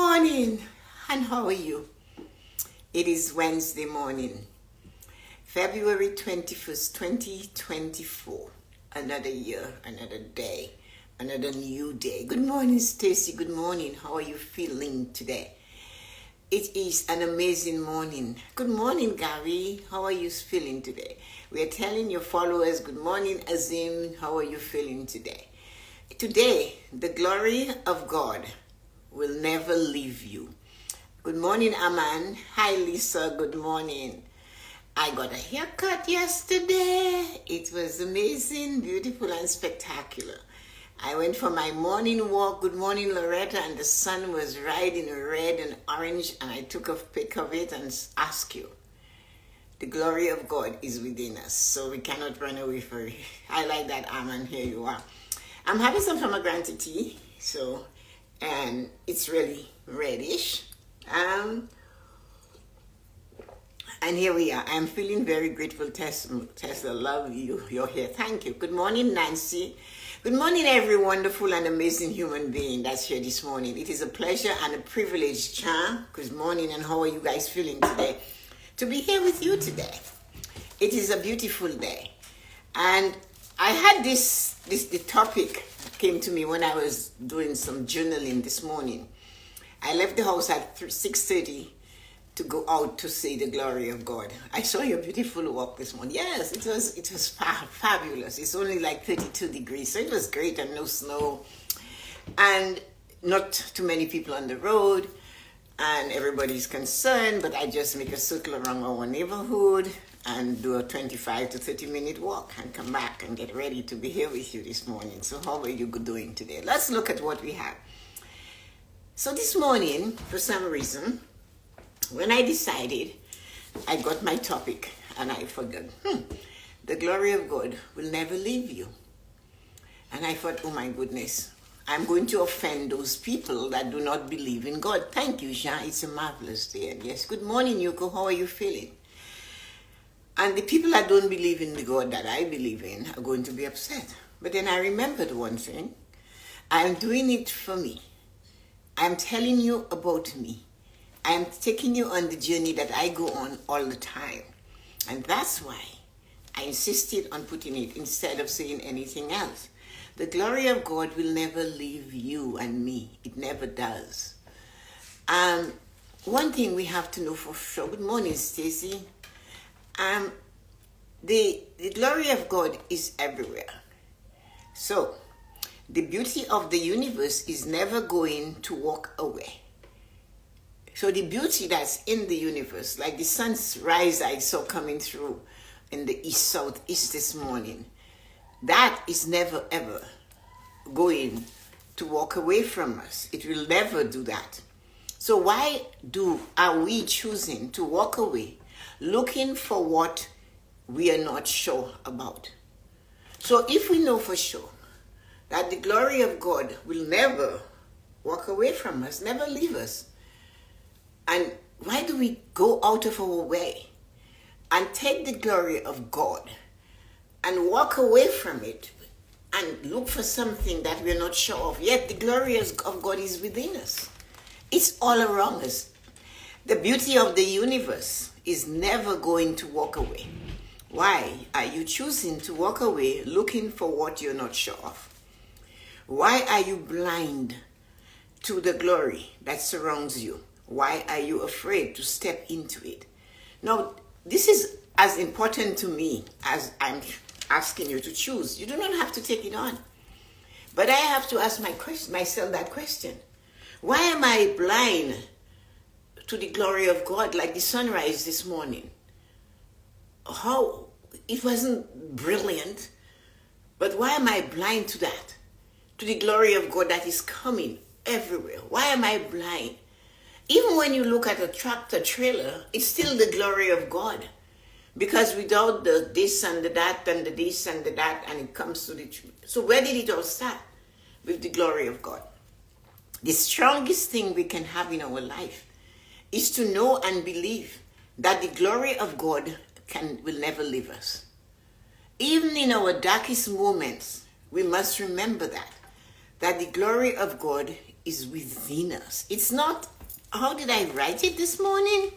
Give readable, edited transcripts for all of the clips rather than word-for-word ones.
morning, and how are you? It is Wednesday morning, February 21st, 2024. Another year, another day, another new day. Good morning, Stacy. Good morning. How are you feeling today? It is an amazing morning. Good morning, Gary. How are you feeling today? We are telling your followers, good morning, Azim. How are you feeling today? Today, the glory of God will never leave you. Good morning, Aman. Hi, Lisa. Good morning. I got a haircut yesterday. It was amazing, beautiful, and spectacular. I went for my morning walk. Good morning, Loretta. And the sun was riding red and orange. And I took a pic of it and asked you. The glory of God is within us, so we cannot run away from it. I like that, Aman. Here you are. I'm having some pomegranate tea, and it's really reddish. And here we are. I'm feeling very grateful, Tessa. Love you. You're here. Thank you. Good morning, Nancy. Good morning, every wonderful and amazing human being that's here this morning. It is a pleasure and a privilege, Cha. Good morning, and how are you guys feeling today? To be here with you today. It is a beautiful day. And I had the topic came to me when I was doing some journaling this morning. I left the house at 6:30 to go out to see the glory of God. I saw your beautiful walk this morning. Yes, it was fabulous. It's only like 32 degrees, so it was great and no snow. And not too many people on the road. And everybody's concerned, but I just make a circle around our neighborhood and do a 25 to 30 minute walk and come back and get ready to be here with you this morning. So how are you doing today? Let's look at what we have. So this morning, for some reason, when I decided, I got my topic and I forgot. The glory of God will never leave you. And I thought, oh my goodness, I'm going to offend those people that do not believe in God. Thank you, Jean. It's a marvelous day. And yes, good morning, Yuko. How are you feeling? And the people that don't believe in the God that I believe in are going to be upset. But then I remembered one thing. I'm doing it for me. I'm telling you about me. I'm taking you on the journey that I go on all the time. And that's why I insisted on putting it instead of saying anything else. The glory of God will never leave you and me. It never does. One thing we have to know for sure. Good morning, Stacy. The glory of God is everywhere. So, the beauty of the universe is never going to walk away. So the beauty that's in the universe, like the sun's rise I saw coming through in the southeast this morning, that is never ever going to walk away from us. It will never do that. So why are we choosing to walk away looking for what we are not sure about? So if we know for sure that the glory of God will never walk away from us, never leave us, and why do we go out of our way and take the glory of God and walk away from it and look for something that we're not sure of? Yet the glory of God is within us. It's all around us. The beauty of the universe is never going to walk away. Why are you choosing to walk away looking for what you're not sure of? Why are you blind to the glory that surrounds you? Why are you afraid to step into it? Now, this is as important to me as I'm asking you to choose. You do not have to take it on. But I have to ask myself that question. Why am I blind to the glory of God like the sunrise this morning? How? It wasn't brilliant. But why am I blind to that? To the glory of God that is coming everywhere. Why am I blind? Even when you look at a tractor trailer, it's still the glory of God. Because without the this and the that and the this and the that, and it comes to the truth. So where did it all start? With the glory of God. The strongest thing we can have in our life is to know and believe that the glory of God will never leave us. Even in our darkest moments, we must remember that the glory of God is within us. It's not, how did I write it this morning?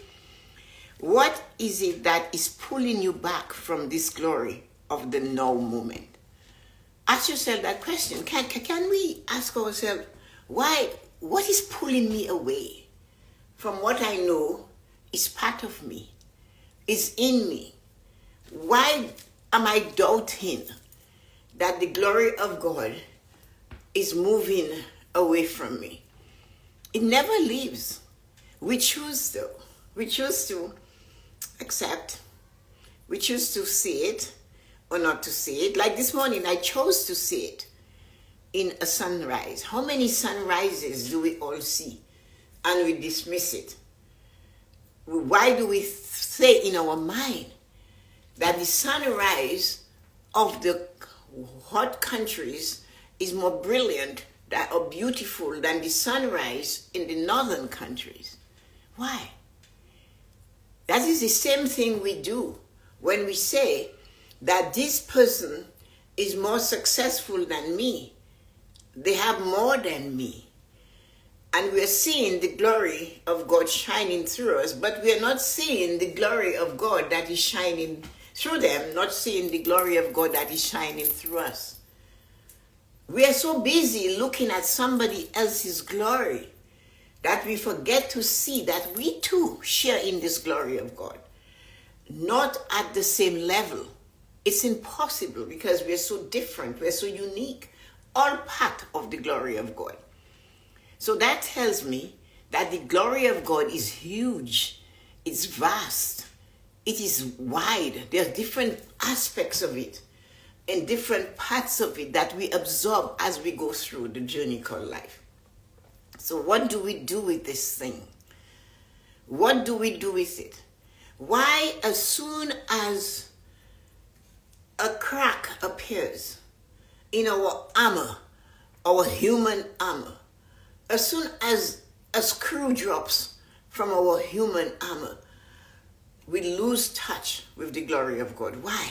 What is it that is pulling you back from this glory of the now moment? Ask yourself that question. Can we ask ourselves, what is pulling me away from what I know is part of me, is in me? Why am I doubting that the glory of God is moving away from me? It never leaves. We choose though. We choose to accept. We choose to see it or not to see it. Like this morning, I chose to see it in a sunrise. How many sunrises do we all see and we dismiss it? Why do we say in our mind that the sunrise of the hot countries is more brilliant or beautiful than the sunrise in the northern countries? Why? That is the same thing we do when we say that this person is more successful than me. They have more than me. And we are seeing the glory of God shining through us, but we are not seeing the glory of God that is shining through them, not seeing the glory of God that is shining through us. We are so busy looking at somebody else's glory that we forget to see that we too share in this glory of God. Not at the same level. It's impossible because we're so different, we're so unique, all part of the glory of God. So that tells me that the glory of God is huge, it's vast, it is wide. There are different aspects of it and different parts of it that we absorb as we go through the journey called life. So what do we do with this thing? What do we do with it? Why, as soon as a crack appears in our armor, our human armor, as soon as a screw drops from our human armor, we lose touch with the glory of God? Why?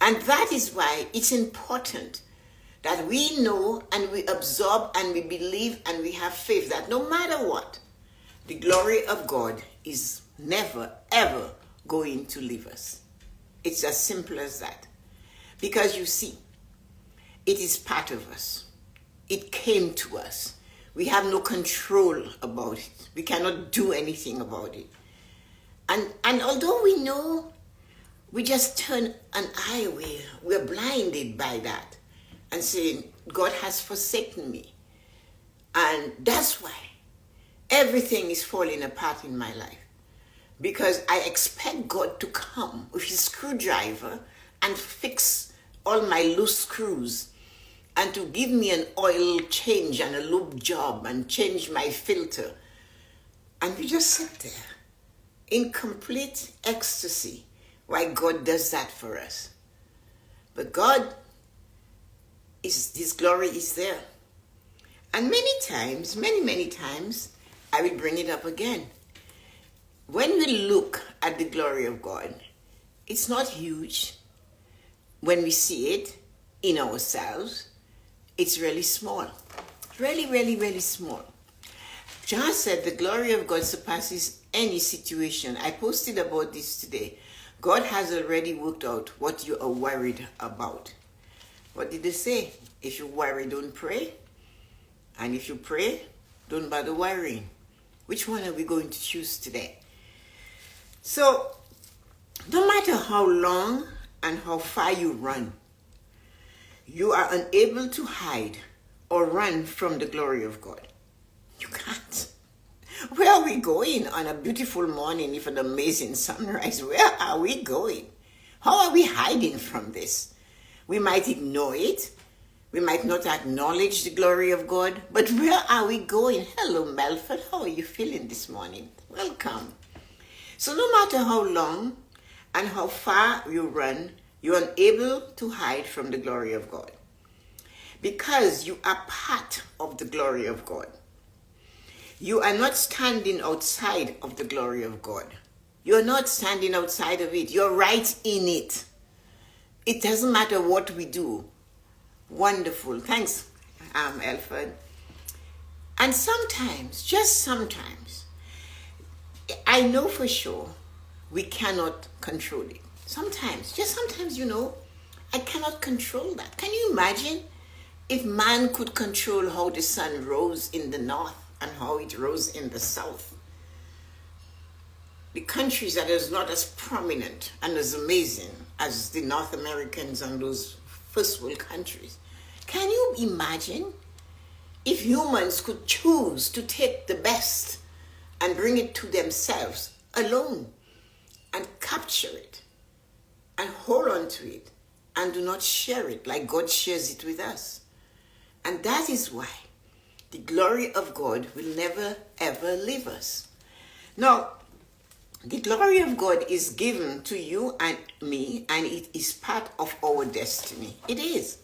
And that is why it's important that we know and we absorb and we believe and we have faith that no matter what, the glory of God is never, ever going to leave us. It's as simple as that. Because you see, it is part of us. It came to us. We have no control about it. We cannot do anything about it. And although we know, we just turn an eye away. We're blinded by that and saying, God has forsaken me. And that's why everything is falling apart in my life. Because I expect God to come with his screwdriver and fix all my loose screws and to give me an oil change and a lube job and change my filter. And we just sit there in complete ecstasy why God does that for us. But God, his glory is there. And many times, I will bring it up again. When we look at the glory of God, it's not huge. When we see it in ourselves, it's really small. Really, really, really small. John said the glory of God surpasses any situation. I posted about this today. God has already worked out what you are worried about. What did they say? If you worry, don't pray. And if you pray, don't bother worrying. Which one are we going to choose today? So, no matter how long and how far you run, you are unable to hide or run from the glory of God. You can't. Where are we going on a beautiful morning with an amazing sunrise? Where are we going? How are we hiding from this? We might ignore it. We might not acknowledge the glory of God. But where are we going? Hello, Melford. How are you feeling this morning? Welcome. So no matter how long and how far you run, you're unable to hide from the glory of God. Because you are part of the glory of God. You are not standing outside of the glory of God. You're not standing outside of it. You're right in it. It doesn't matter what we do. Wonderful. Thanks, Alfred. And sometimes, just sometimes, I know for sure we cannot control it. Sometimes, just sometimes, I cannot control that. Can you imagine if man could control how the sun rose in the north and how it rose in the south? The countries that is not as prominent and as amazing as the North Americans and those first world countries. Can you imagine if humans could choose to take the best and bring it to themselves alone and capture it and hold on to it and do not share it like God shares it with us? And that is why the glory of God will never ever leave us. Now, the glory of God is given to you and me, and it is part of our destiny. It is.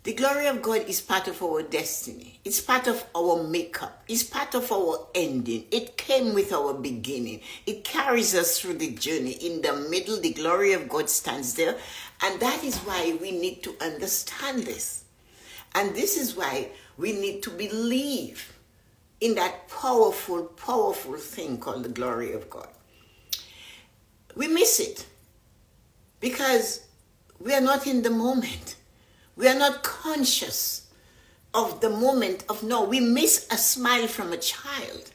The glory of God is part of our destiny. It's part of our makeup. It's part of our ending. It came with our beginning. It carries us through the journey. In the middle, the glory of God stands there. And that is why we need to understand this. And this is why we need to believe in that powerful, powerful thing called the glory of God. We miss it because we are not in the moment. We are not conscious of the moment of no. We miss a smile from a child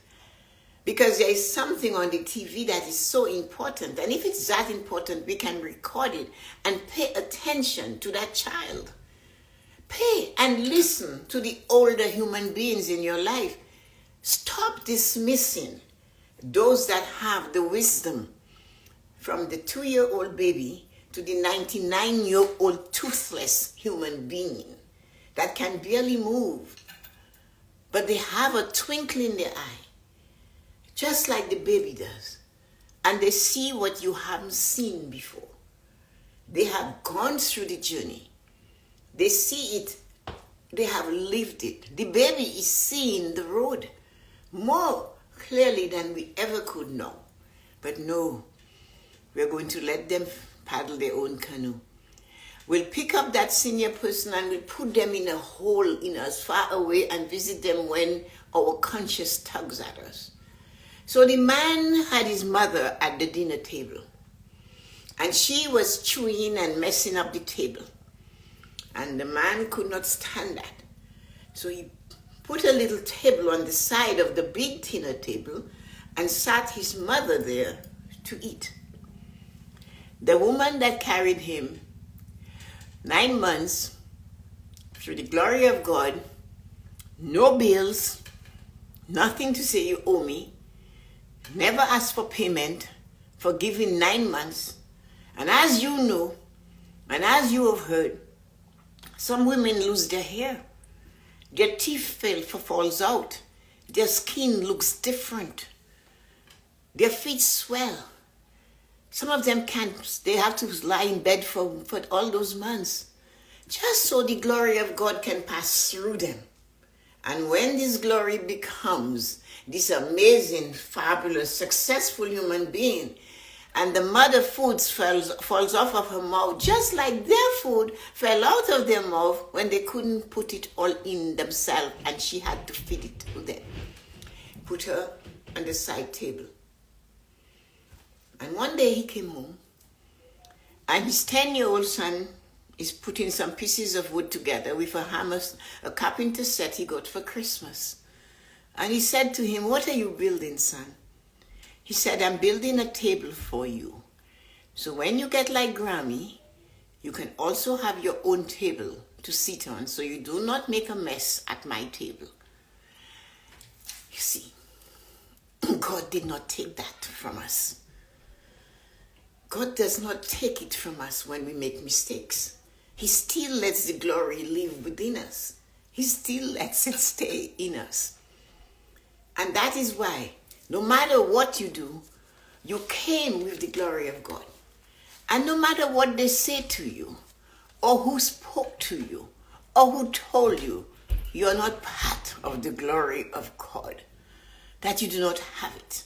because there is something on the TV that is so important. And if it's that important, we can record it and pay attention to that child. Pay and listen to the older human beings in your life. Stop dismissing those that have the wisdom, from the 2-year-old baby to the 99-year-old toothless human being that can barely move. But they have a twinkle in their eye, just like the baby does. And they see what you haven't seen before. They have gone through the journey. They see it. They have lived it. The baby is seeing the road more clearly than we ever could know. But no, we're going to let them paddle their own canoe. We'll pick up that senior person and we'll put them in a hole as far away and visit them when our conscience tugs at us. So the man had his mother at the dinner table, and she was chewing and messing up the table. And the man could not stand that. So he put a little table on the side of the big dinner table and sat his mother there to eat. The woman that carried him 9 months through the glory of God, no bills, nothing to say you owe me, never asked for payment for giving 9 months. And as you know, and as you have heard, some women lose their hair. Their teeth falls out. Their skin looks different. Their feet swell. Some of them can't, they have to lie in bed for all those months, just so the glory of God can pass through them. And when this glory becomes this amazing, fabulous, successful human being, and the mother food falls off of her mouth, just like their food fell out of their mouth when they couldn't put it all in themselves, and she had to feed it to them. Put her on the side table. And one day he came home, and his 10-year-old son is putting some pieces of wood together with a hammer, a carpenter set he got for Christmas. And he said to him, "What are you building, son?" He said, "I'm building a table for you. So when you get like Grammy, you can also have your own table to sit on, so you do not make a mess at my table." You see, God did not take that from us. God does not take it from us when we make mistakes. He still lets the glory live within us. He still lets it stay in us. And that is why, no matter what you do, you came with the glory of God. And no matter what they say to you, or who spoke to you, or who told you, you're not part of the glory of God. That you do not have it.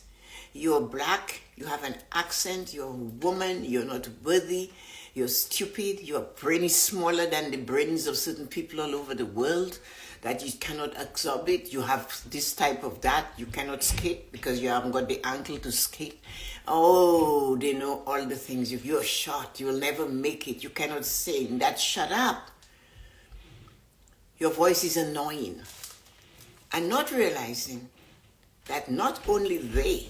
You're black, you have an accent, you're a woman, you're not worthy, you're stupid, your brain is smaller than the brains of certain people all over the world. that you cannot absorb it. You have this type of that. You cannot skate because you haven't got the ankle to skate. Oh, they know all the things. If you're short, you will never make it. You cannot sing. That shut up. Your voice is annoying. And not realizing that not only they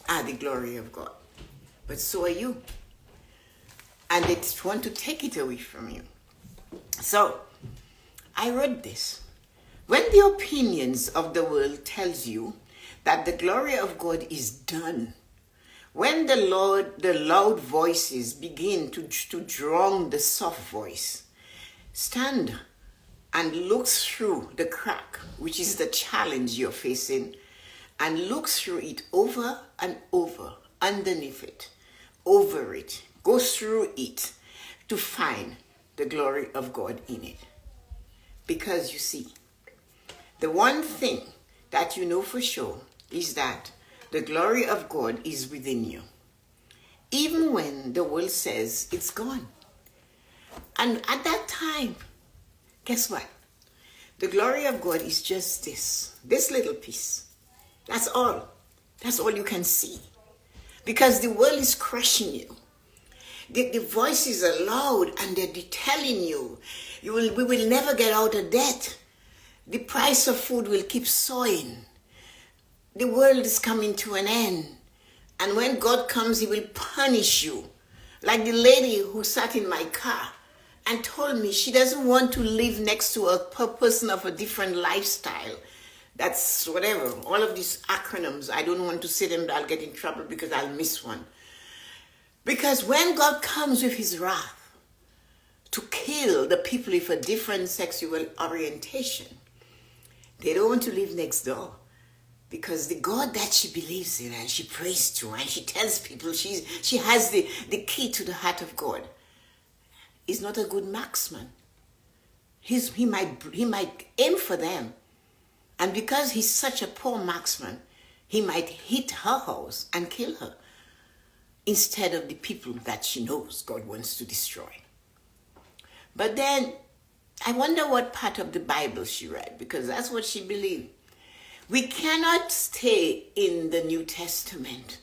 are the glory of God, but so are you. And they want to take it away from you. So, I wrote this. When the opinions of the world tells you that the glory of God is done, when the loud voices begin to drown the soft voice, stand and look through the crack, which is the challenge you're facing, and look through it over and over, underneath it, over it, go through it to find the glory of God in it. Because you see, the one thing that you know for sure is that the glory of God is within you. Even when the world says it's gone. And at that time, guess what? The glory of God is just this little piece. That's all. That's all you can see. Because the world is crushing you. The voices are loud and they're telling you, we will never get out of debt. The price of food will keep soaring. The world is coming to an end. And when God comes, he will punish you. Like the lady who sat in my car and told me she doesn't want to live next to a person of a different lifestyle. That's whatever. All of these acronyms, I don't want to say them, I'll get in trouble because I'll miss one. Because when God comes with his wrath to kill the people with a different sexual orientation, they don't want to live next door. Because the God that she believes in and she prays to and she tells people she has the key to the heart of God is not a good marksman. He might aim for them. And because he's such a poor marksman, he might hit her house and kill her instead of the people that she knows God wants to destroy. But then, I wonder what part of the Bible she read, because that's what she believed. We cannot stay in the New Testament.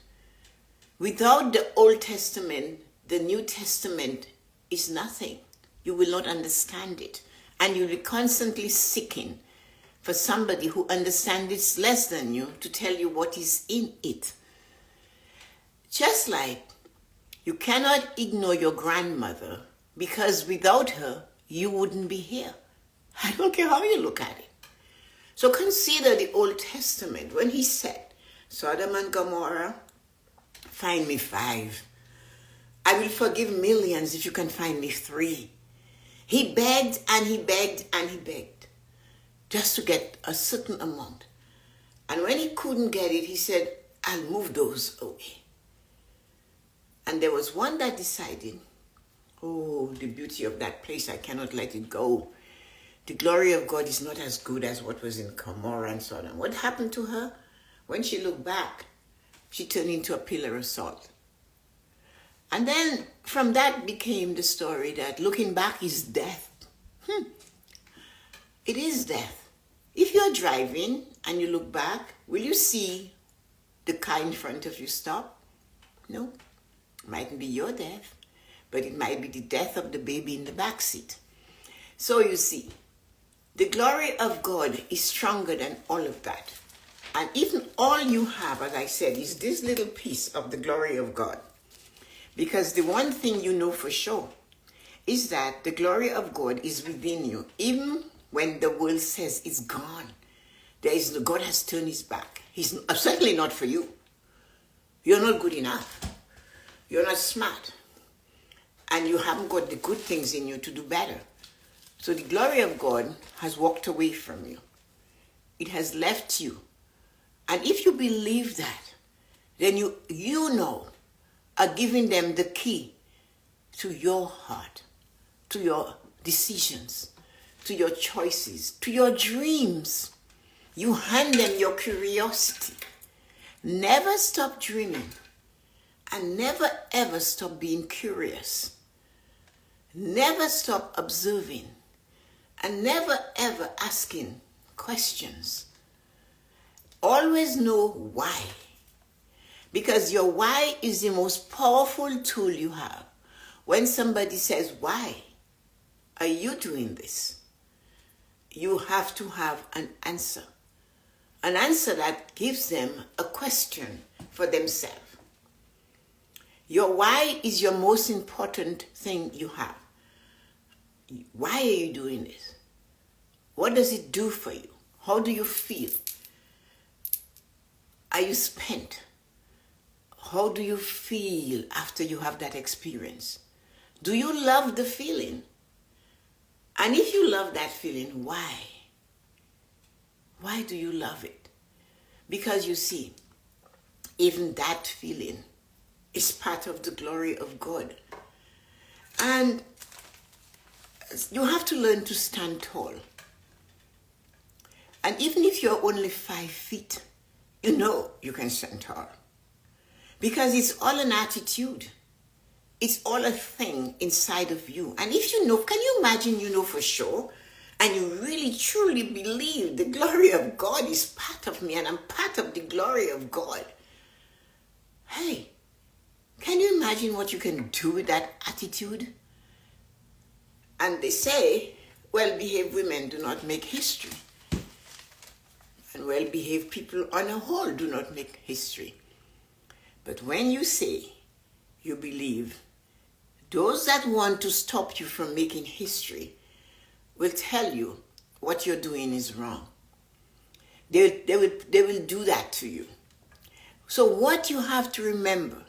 Without the Old Testament, the New Testament is nothing. You will not understand it. And you'll be constantly seeking for somebody who understands it less than you to tell you what is in it. Just like you cannot ignore your grandmother because without her, you wouldn't be here. I don't care how you look at it. So consider the Old Testament when he said, Sodom and Gomorrah, find me 5. I will forgive millions if you can find me 3. He begged and he begged and he begged just to get a certain amount. And when he couldn't get it, he said, I'll move those away. And there was one that decided, oh, the beauty of that place, I cannot let it go. The glory of God is not as good as what was in Gomorrah and Sodom. What happened to her? When she looked back, she turned into a pillar of salt. And then from that became the story that looking back is death. It is death. If you're driving and you look back, will you see the car in front of you stop? No. It mightn't be your death, but it might be the death of the baby in the back seat. So you see, the glory of God is stronger than all of that. And even all you have, as I said, is this little piece of the glory of God. Because the one thing you know for sure is that the glory of God is within you. Even when the world says it's gone, God has turned his back. He's certainly not for you. You're not good enough. You're not smart. And you haven't got the good things in you to do better. So the glory of God has walked away from you. It has left you. And if you believe that, then you are giving them the key to your heart, to your decisions, to your choices, to your dreams. You hand them your curiosity. Never stop dreaming and never ever stop being curious. Never stop observing and never ever asking questions. Always know why. Because your why is the most powerful tool you have. When somebody says, why are you doing this? You have to have an answer. An answer that gives them a question for themselves. Your why is your most important thing you have. Why are you doing this? What does it do for you? How do you feel? Are you spent? How do you feel after you have that experience? Do you love the feeling? And if you love that feeling, why? Why do you love it? Because you see, even that feeling is part of the glory of God. And you have to learn to stand tall. And even if you're only 5 feet, you know you can stand tall. Because it's all an attitude. It's all a thing inside of you. And if you know, can you imagine you know for sure, and you really truly believe the glory of God is part of me and I'm part of the glory of God? Hey, can you imagine what you can do with that attitude? And they say, well-behaved women do not make history. And well-behaved people on a whole do not make history. But when you say you believe, those that want to stop you from making history will tell you what you're doing is wrong. They will do that to you. So what you have to remember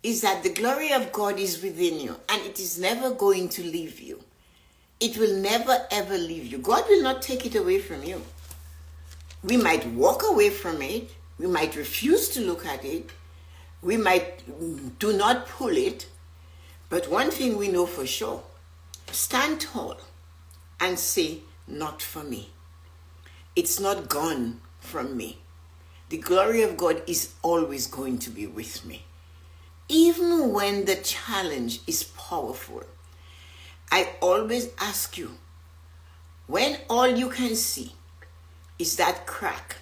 is that the glory of God is within you and it is never going to leave you. It will never ever leave you. God will not take it away from you. We might walk away from it. We might refuse to look at it. We might do not pull it. But one thing we know for sure, stand tall and say, not for me. It's not gone from me. The glory of God is always going to be with me. Even when the challenge is powerful, I always ask you, when all you can see is that crack,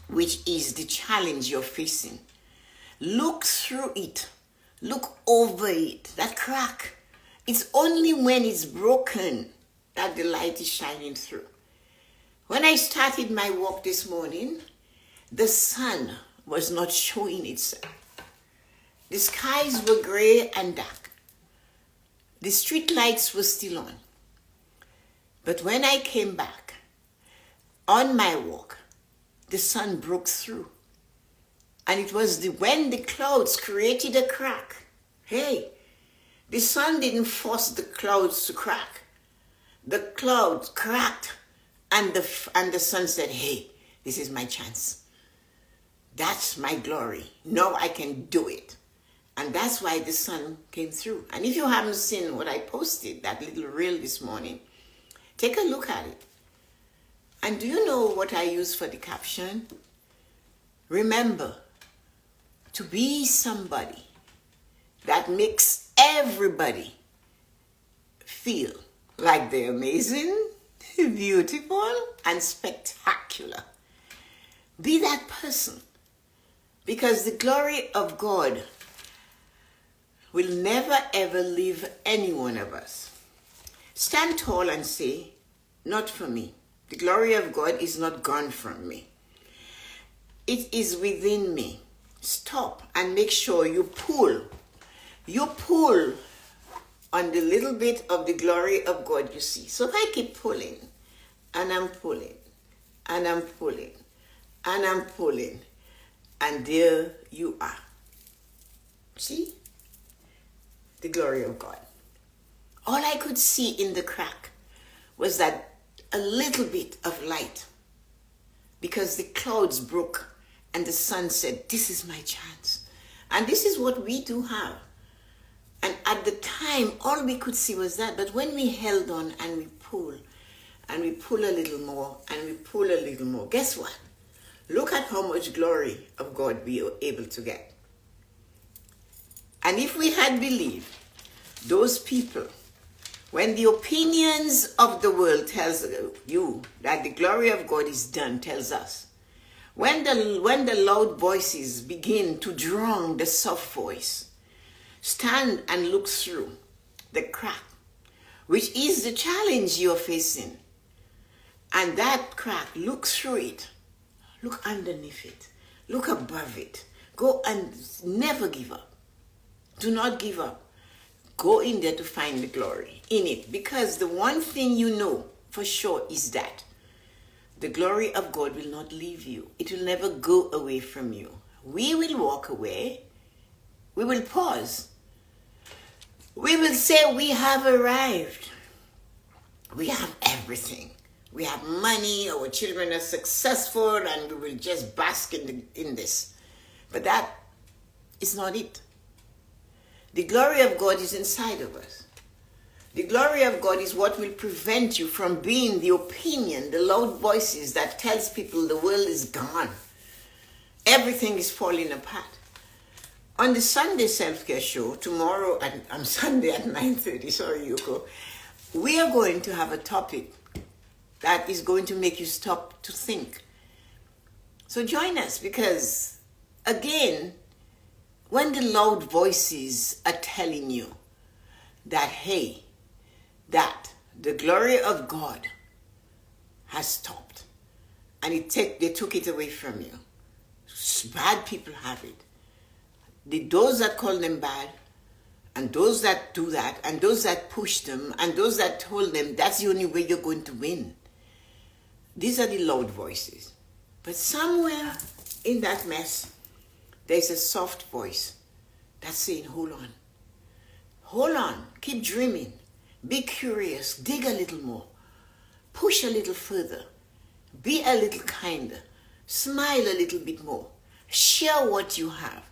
which is the challenge you're facing, look through it. Look over it. That crack. It's only when it's broken that the light is shining through. When I started my walk this morning, the sun was not showing itself. The skies were gray and dark. The street lights were still on. But when I came back on my walk, the sun broke through. And it was when the clouds created a crack. Hey, the sun didn't force the clouds to crack. The clouds cracked and the sun said, hey, this is my chance. That's my glory. Now I can do it. And that's why the sun came through. And if you haven't seen what I posted, that little reel this morning, take a look at it. And do you know what I use for the caption? Remember to be somebody that makes everybody feel like they're amazing, beautiful, and spectacular. Be that person, because the glory of God will never ever leave any one of us. Stand tall and say, not for me. The glory of God is not gone from me. It is within me. Stop and make sure you pull. You pull on the little bit of the glory of God you see. So if I keep pulling, and I'm pulling, and I'm pulling, and I'm pulling, and there you are. See? The glory of God. All I could see in the crack was that a little bit of light, because the clouds broke and the sun said, this is my chance. And this is what we do have. And at the time, all we could see was that. But when we held on and we pull a little more, and we pull a little more, guess what? Look at how much glory of God we were able to get. And if we had believed those people When the opinions of the world tells you that the glory of God is done, tells us. When the loud voices begin to drown the soft voice, stand and look through the crack, which is the challenge you're facing. And that crack, look through it. Look underneath it. Look above it. Go and never give up. Do not give up. Go in there to find the glory in it. Because the one thing you know for sure is that the glory of God will not leave you. It will never go away from you. We will walk away. We will pause. We will say we have arrived. We have everything. We have money, our children are successful, and we will just bask in this. But that is not it. The glory of God is inside of us. The glory of God is what will prevent you from being the opinion, the loud voices that tells people the world is gone. Everything is falling apart. On the Sunday self-care show, tomorrow, on Sunday at 9:30, sorry, Yuko, we are going to have a topic that is going to make you stop to think. So join us, because, again, when the loud voices are telling you that, hey, that the glory of God has stopped and they took it away from you. Bad people have it. Those that call them bad, and those that do that, and those that push them, and those that told them that's the only way you're going to win. These are the loud voices. But somewhere in that mess, there's a soft voice that's saying, hold on. Hold on. Keep dreaming. Be curious. Dig a little more. Push a little further. Be a little kinder. Smile a little bit more. Share what you have.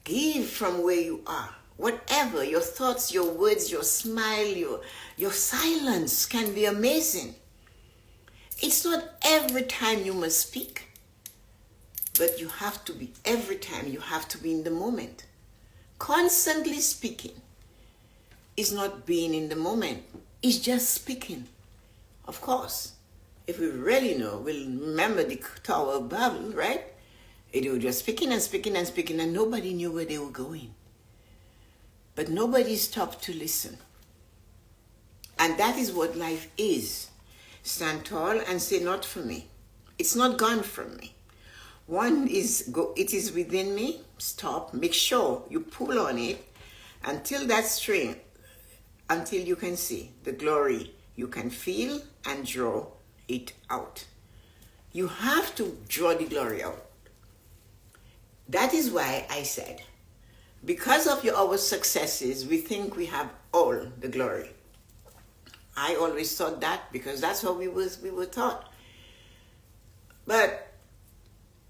Give from where you are. Whatever, your thoughts, your words, your smile, your silence can be amazing. It's not every time you must speak, but you have to be, every time you have to be in the moment. Constantly speaking is not being in the moment. It's just speaking. Of course, if we really know, we'll remember the Tower of Babel, right? They were just speaking and speaking and speaking, and nobody knew where they were going. But nobody stopped to listen. And that is what life is. Stand tall and say, not for me. It's not gone from me. One is, it is within me. Stop. Make sure you pull on it until that string, until you can see the glory. You can feel and draw it out. You have to draw the glory out. That is why I said, because of our successes, we think we have all the glory. I always thought that, because that's what we were taught. But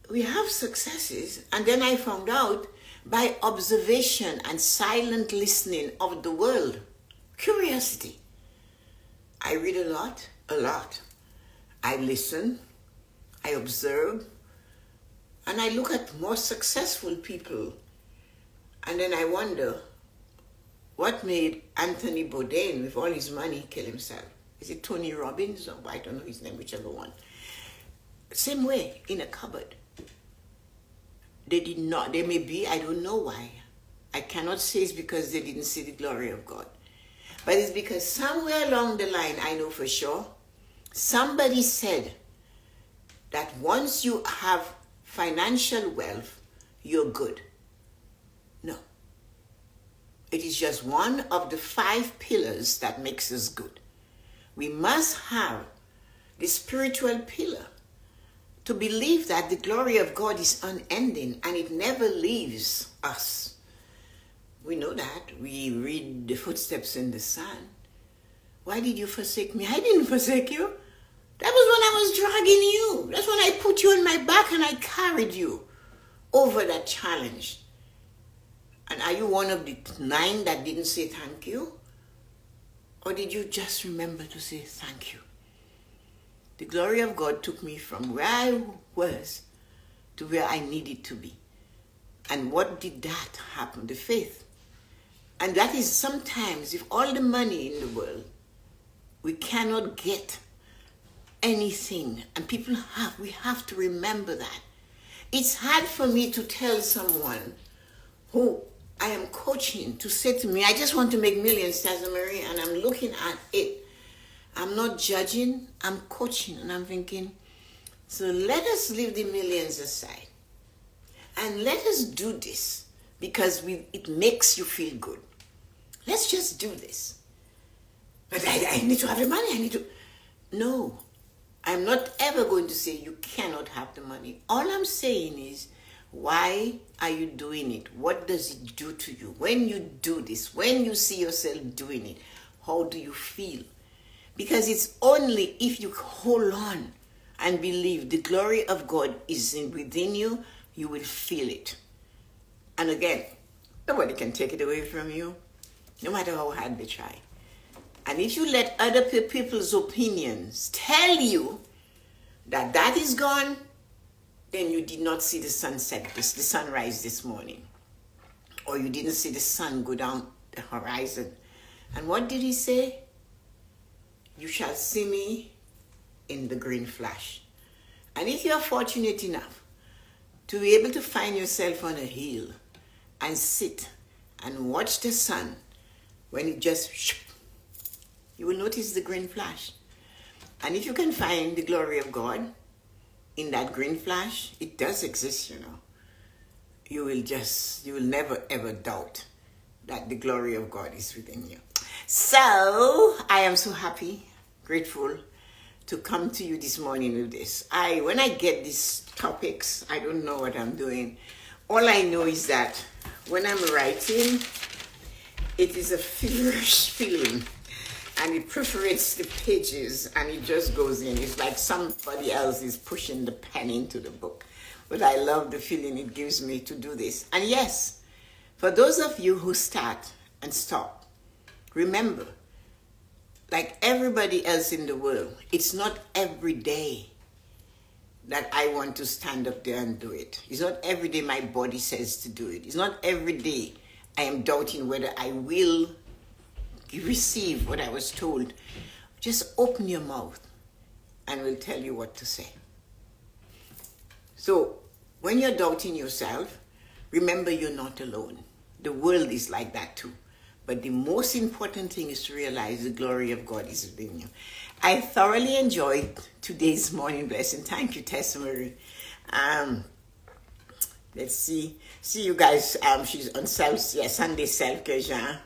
we have successes, and then I found out by observation and silent listening of the world, curiosity. I read a lot. I listen, I observe, and I look at more successful people, and then I wonder, what made Anthony Bourdain, with all his money, kill himself? Is it Tony Robbins? Or I don't know his name, whichever one. Same way, in a cupboard. They did not, they may be, I don't know why. I cannot say it's because they didn't see the glory of God. But it's because somewhere along the line, I know for sure, somebody said that once you have financial wealth, you're good. No. It is just one of the 5 pillars that makes us good. We must have the spiritual pillar to believe that the glory of God is unending and it never leaves us. We know that. We read the footsteps in the sand. Why did you forsake me? I didn't forsake you. That was when I was dragging you. That's when I put you on my back and I carried you over that challenge. And are you one of the 9 that didn't say thank you? Or did you just remember to say thank you? The glory of God took me from where I was to where I needed to be. And what did that happen? The faith. And that is sometimes, if all the money in the world, we cannot get anything. And we have to remember that. It's hard for me to tell someone who I am coaching to say to me, I just want to make millions, Tessa-Marie, and I'm looking at it. I'm not judging, I'm coaching, and I'm thinking, so let us leave the millions aside. And let us do this because it makes you feel good. Let's just do this. But I need to have the money, No, I'm not ever going to say you cannot have the money. All I'm saying is, why are you doing it? What does it do to you? When you do this, when you see yourself doing it, how do you feel? Because it's only if you hold on and believe the glory of God is within you, you will feel it. And again, nobody can take it away from you, no matter how hard they try. And if you let other people's opinions tell you that that is gone, then you did not see the sunrise this morning. Or you didn't see the sun go down the horizon. And what did he say? You shall see me in the green flash. And if you're fortunate enough to be able to find yourself on a hill and sit and watch the sun, when it just, you will notice the green flash. And if you can find the glory of God in that green flash, it does exist, you will never ever doubt that the glory of God is within you. So I am so happy, grateful to come to you this morning with this. When I get these topics, I don't know what I'm doing. All I know is that when I'm writing, it is a feverish feeling, and it perforates the pages, and it just goes in. It's like somebody else is pushing the pen into the book. But I love the feeling it gives me to do this. And yes, for those of you who start and stop, remember, like everybody else in the world, it's not every day that I want to stand up there and do it. It's not every day my body says to do it. It's not every day I am doubting whether I will receive what I was told. Just open your mouth and we'll tell you what to say. So when you're doubting yourself, remember you're not alone. The world is like that too. But the most important thing is to realize the glory of God is within you. I thoroughly enjoyed today's morning blessing. Thank you, Tessa-Marie. Let's see you guys. She's on Sunday self-care, Jean.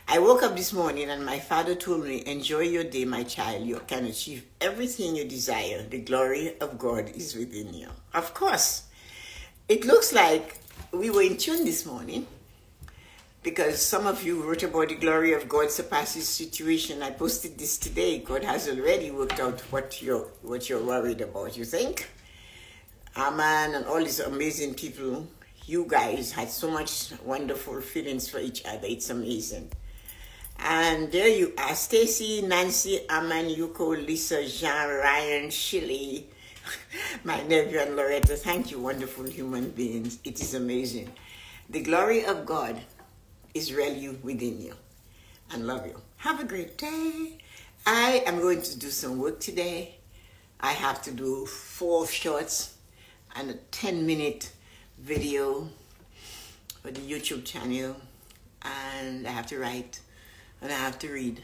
I woke up this morning and my father told me, enjoy your day, my child. You can achieve everything you desire. The glory of God is within you. Of course, it looks like we were in tune this morning, because some of you wrote about the glory of God surpasses situation. I posted this today. God has already worked out what you're worried about, you think? Aman and all these amazing people, you guys had so much wonderful feelings for each other. It's amazing. And there you are, Stacy, Nancy, Aman, Yuko, Lisa, Jean, Ryan, Shirley, my nephew and Loretta. Thank you, wonderful human beings. It is amazing. The glory of God is really within you. And love you. Have a great day. I am going to do some work today. I have to do 4 shorts and a 10-minute video for the YouTube channel. And I have to write and I have to read.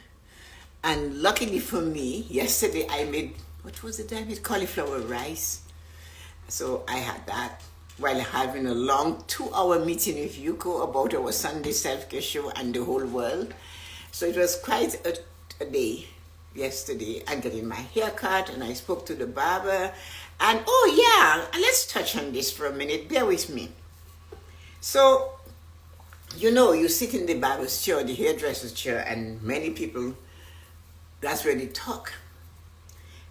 And luckily for me, yesterday I made, what was it I made? Cauliflower rice. So I had that while having a long 2-hour meeting with Yuko about our Sunday self-care show and the whole world. So it was quite a day yesterday. I'm getting my hair cut and I spoke to the barber. And oh yeah, let's touch on this for a minute. Bear with me. So, you sit in the barber's chair, the hairdresser's chair, and many people, that's where they talk.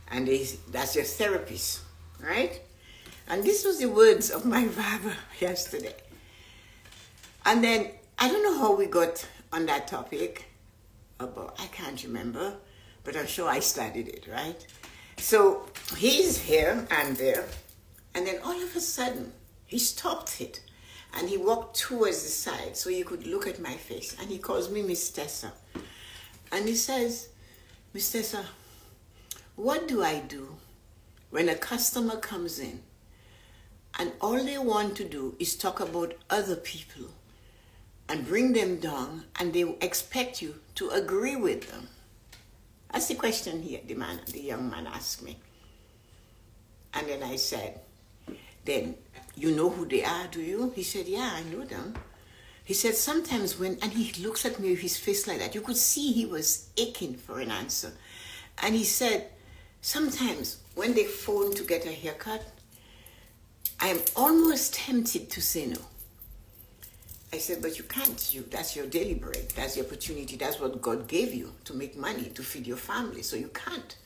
And that's your therapist, right? And this was the words of my barber yesterday. And then, I don't know how we got on that topic, about, I can't remember, but I'm sure I started it, right? So, he's here and there, and then all of a sudden, he stopped it. And he walked towards the side so he could look at my face. And he calls me Miss Tessa. And he says, Miss Tessa, what do I do when a customer comes in and all they want to do is talk about other people and bring them down, and they expect you to agree with them? That's the question here the young man asked me. And then I said, then you know who they are, do you? He said, yeah, I know them. He said, sometimes and he looks at me with his face like that, you could see he was aching for an answer. And he said, sometimes when they phone to get a haircut, I am almost tempted to say no. I said, but you can't. That's your daily bread. That's the opportunity. That's what God gave you to make money, to feed your family. So you can't.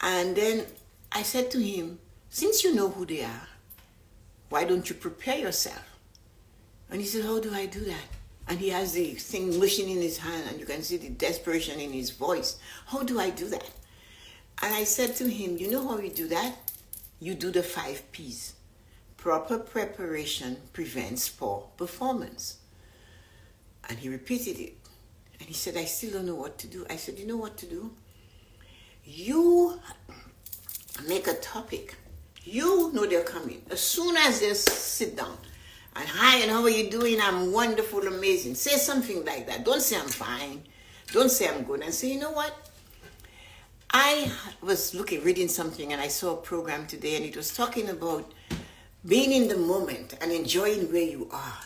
And then I said to him, since you know who they are, why don't you prepare yourself? And he said, how do I do that? And he has the thing mushing in his hand, and you can see the desperation in his voice. How do I do that? And I said to him, you know how you do that? You do the 5 P's. Proper preparation prevents poor performance. And he repeated it. And he said, I still don't know what to do. I said, you know what to do? You make a topic. You know they're coming. As soon as they sit down, and hi, and how are you doing? I'm wonderful, amazing. Say something like that. Don't say I'm fine. Don't say I'm good. And say, you know what? I was reading something, and I saw a program today, and it was talking about being in the moment and enjoying where you are.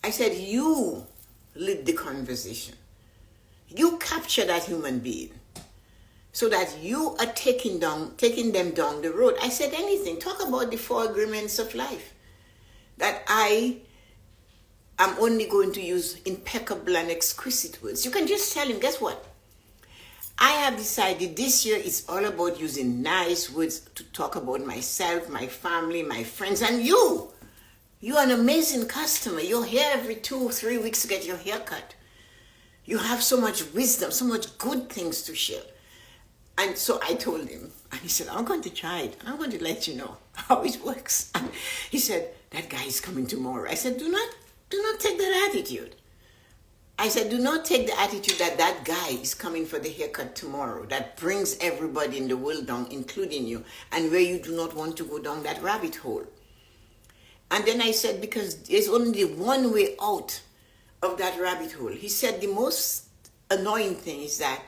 I said, you lead the conversation. You capture that human being so that you are taking them down the road. I said, anything. Talk about the 4 agreements of life. That I am only going to use impeccable and exquisite words. You can just tell him, guess what? I have decided this year it's all about using nice words to talk about myself, my family, my friends, and you. You're an amazing customer. You're here every 2 or 3 weeks to get your hair cut. You have so much wisdom, so much good things to share. And so I told him, and he said, I'm going to try it. I'm going to let you know how it works. And he said, that guy is coming tomorrow. I said, do not take that attitude. I said, do not take the attitude that guy is coming for the haircut tomorrow. That brings everybody in the world down, including you, and where you do not want to go down that rabbit hole. And then I said, because there's only one way out of that rabbit hole. He said, the most annoying thing is that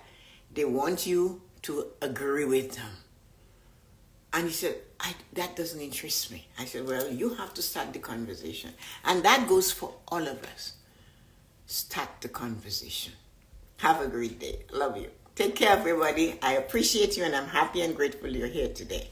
they want you to agree with them. And he said, that doesn't interest me. I said, well, you have to start the conversation. And that goes for all of us. Start the conversation. Have a great day. Love you. Take care, everybody. I appreciate you, and I'm happy and grateful you're here today.